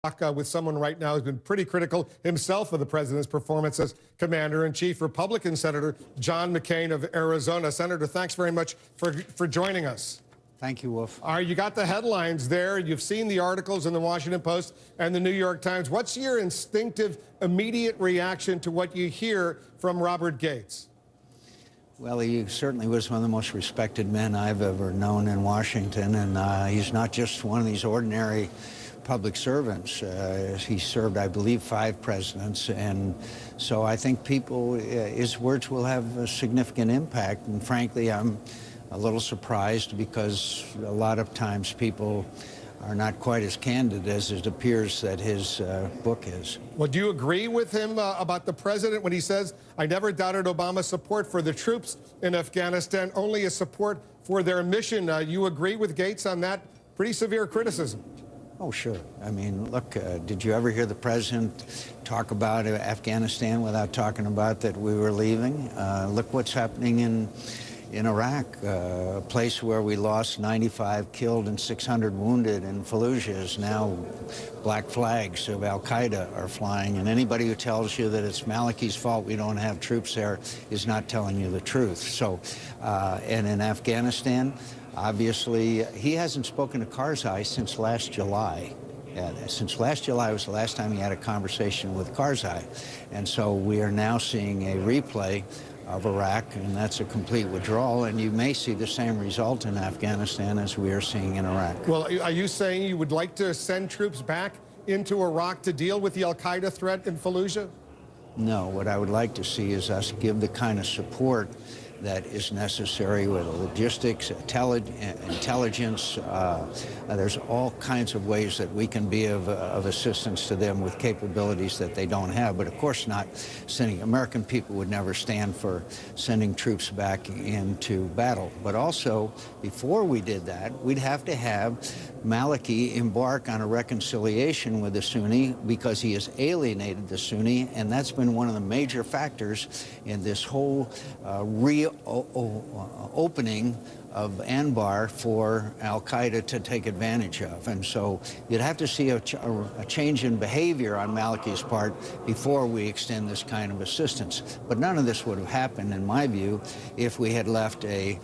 With someone right now who's been pretty critical himself of the president's performance as commander-in-chief, Republican Senator John McCain of Arizona. Senator, thanks very much for joining us. Thank you, Wolf. All right, you got the headlines there. You've seen the articles in the Washington Post and the New York Times. What's your instinctive, immediate reaction to what you hear from Robert Gates? Well, he certainly was one of the most respected men I've ever known in Washington, and he's not just one of these ordinary public servants. He served, I believe, 5 presidents, and so I think his words will have a significant impact, and frankly, I'm a little surprised because a lot of times people are not quite as candid as it appears that his book is. Well, do you agree with him about the president when he says, "I never doubted Obama's support for the troops in Afghanistan, only a support for their mission"? You agree with Gates on that pretty severe criticism? Oh, sure. I mean, look, did you ever hear the president talk about Afghanistan without talking about that we were leaving? Look what's happening in Iraq, a place where we lost 95 killed and 600 wounded in Fallujah is now black flags of al-Qaeda are flying, and anybody who tells you that it's Maliki's fault we don't have troops there is not telling you the truth. So, and in Afghanistan, obviously, he hasn't spoken to Karzai since last July. Since last July was the last time he had a conversation with Karzai. And so we are now seeing a replay of Iraq, and that's a complete withdrawal, and you may see the same result in Afghanistan as we are seeing in Iraq. Well, are you saying you would like to send troops back into Iraq to deal with the al-Qaeda threat in Fallujah? No, what I would like to see is us give the kind of support that is necessary with logistics, intelligence. There's all kinds of ways that we can be of assistance to them with capabilities that they don't have. But of course not sending, American people would never stand for sending troops back into battle. But also, before we did that, we'd have to have Maliki embark on a reconciliation with the Sunni because he has alienated the Sunni, and that's been one of the major factors in this whole opening of Anbar for al-Qaeda to take advantage of. And so you'd have to see a change in behavior on Maliki's part before we extend this kind of assistance. But none of this would have happened, in my view, if we had left a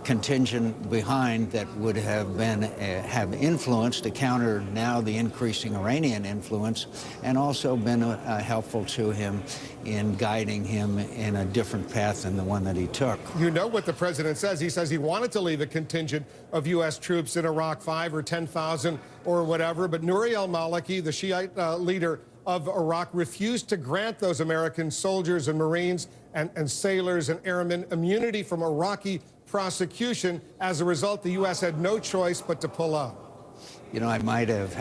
contingent behind that would have been have influence to counter now the increasing Iranian influence, and also been helpful to him in guiding him in a different path than the one that he took. You know what the president says. He says he wanted to leave a contingent of U.S. troops in Iraq, 5 or 10,000 or whatever, but Nouri al-Maliki, the Shiite leader of Iraq, refused to grant those American soldiers and Marines and sailors and airmen immunity from Iraqi prosecution. As a result, the U.S. had no choice but to pull out. You know, I might have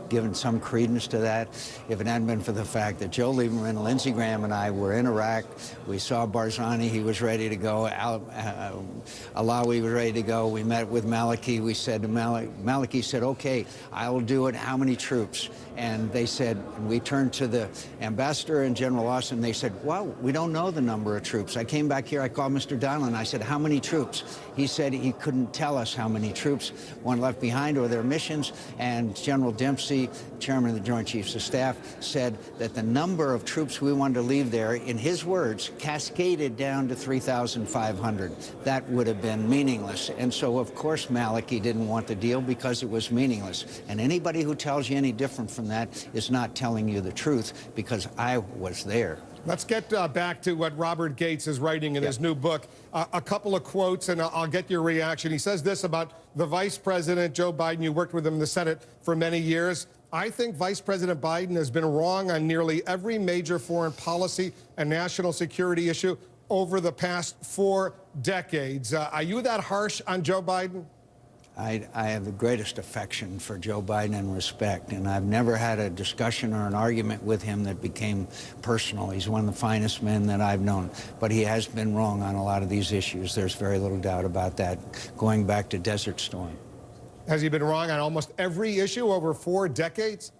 given some credence to that if it hadn't been for the fact that Joe Lieberman, Lindsey Graham, and I were in Iraq. We saw Barzani, he was ready to go. Alawi was ready to go. We met with Maliki. We said to Maliki said, "Okay, I will do it. How many troops?" And they said, and we turned to the ambassador and General Austin. They said, "Well, we don't know the number of troops." I came back here. I called Mr. Donlan. I said, "How many troops?" He said he couldn't tell us how many troops, one left behind or their mission. And General Dempsey, chairman of the Joint Chiefs of Staff, said that the number of troops we wanted to leave there, in his words, cascaded down to 3,500. That would have been meaningless. And so, of course, Maliki didn't want the deal because it was meaningless. And anybody who tells you any different from that is not telling you the truth, because I was there. Let's get back to what Robert Gates is writing in his new book. A couple of quotes, and I'll get your reaction. He says this about the Vice President, Joe Biden. You worked with him in the Senate for many years. "I think Vice President Biden has been wrong on nearly every major foreign policy and national security issue over the past 4 decades." Are you that harsh on Joe Biden? I have the greatest affection for Joe Biden and respect, and I've never had a discussion or an argument with him that became personal. He's one of the finest men that I've known, but he has been wrong on a lot of these issues. There's very little doubt about that, going back to Desert Storm. Has he been wrong on almost every issue over 4 decades?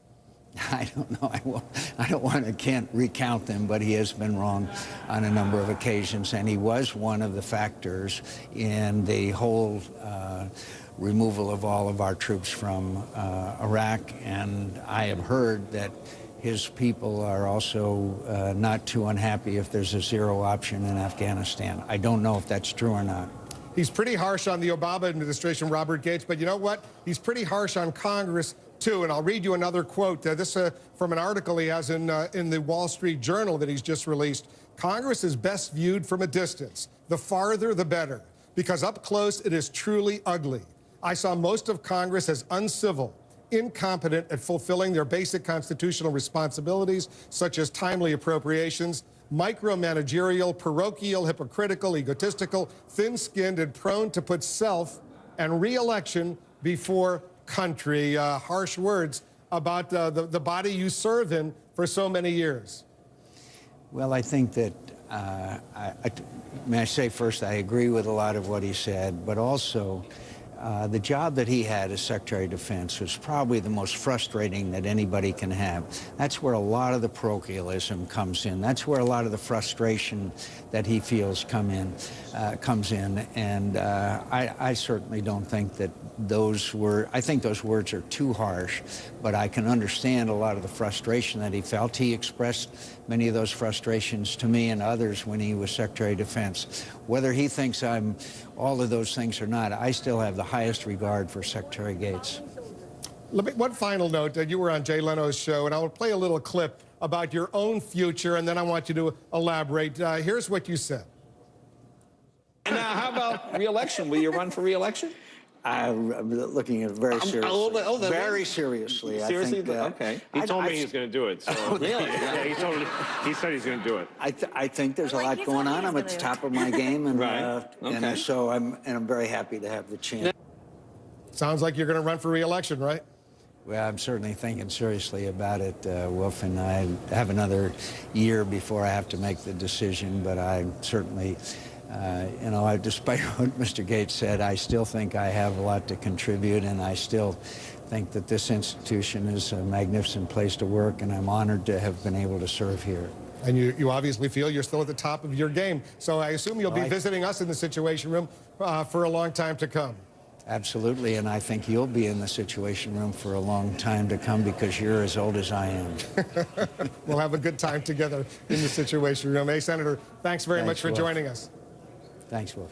I don't know. Can't recount them, but he has been wrong on a number of occasions, and he was one of the factors in the whole removal of all of our troops from Iraq. And I have heard that his people are also not too unhappy if there's a zero option in Afghanistan. I don't know if that's true or not. He's pretty harsh on the Obama administration, Robert Gates, but you know what? He's pretty harsh on Congress, too. And I'll read you another quote. This from an article he has in the Wall Street Journal that he's just released. Congress is best viewed from a distance. The farther, the better, because up close, it is truly ugly. I saw most of Congress as uncivil, incompetent at fulfilling their basic constitutional responsibilities, such as timely appropriations, micromanagerial, parochial, hypocritical, egotistical, thin-skinned, and prone to put self and re-election before country. Harsh words about the body you serve in for so many years. Well, I think that, may I say first, I agree with a lot of what he said, but also the job that he had as Secretary of Defense was probably the most frustrating that anybody can have. That's where a lot of the parochialism comes in. That's where a lot of the frustration that he feels comes in. And I certainly don't think that I think those words are too harsh, but I can understand a lot of the frustration that he felt. He expressed many of those frustrations to me and others when he was Secretary of Defense. Whether he thinks I'm all of those things or not, I still have the highest regard for Secretary Gates. One final note. You were on Jay Leno's show, and I will play a little clip about your own future, and then I want you to elaborate. Here's what you said. Now, how about re-election? Will you run for re-election? I'm looking at it very seriously. Very seriously. Seriously? I think, okay. He told me he's going to do it. So. Really? Yeah, he said he's going to do it. I think there's a lot going on. I'm at the top of my game, and, Right. Okay. and so I'm very happy to have the chance. Sounds like you're going to run for re-election, right? Well, I'm certainly thinking seriously about it, Wolf, and I have another year before I have to make the decision, but I certainly, despite what Mr. Gates said, I still think I have a lot to contribute, and I still think that this institution is a magnificent place to work, and I'm honored to have been able to serve here. And you obviously feel you're still at the top of your game. So I assume you'll be visiting us in the Situation Room for a long time to come. Absolutely, and I think you'll be in the Situation Room for a long time to come because you're as old as I am. We'll have a good time together in the Situation Room. Hey, Senator, thanks very much for joining us. Thanks, Wolf.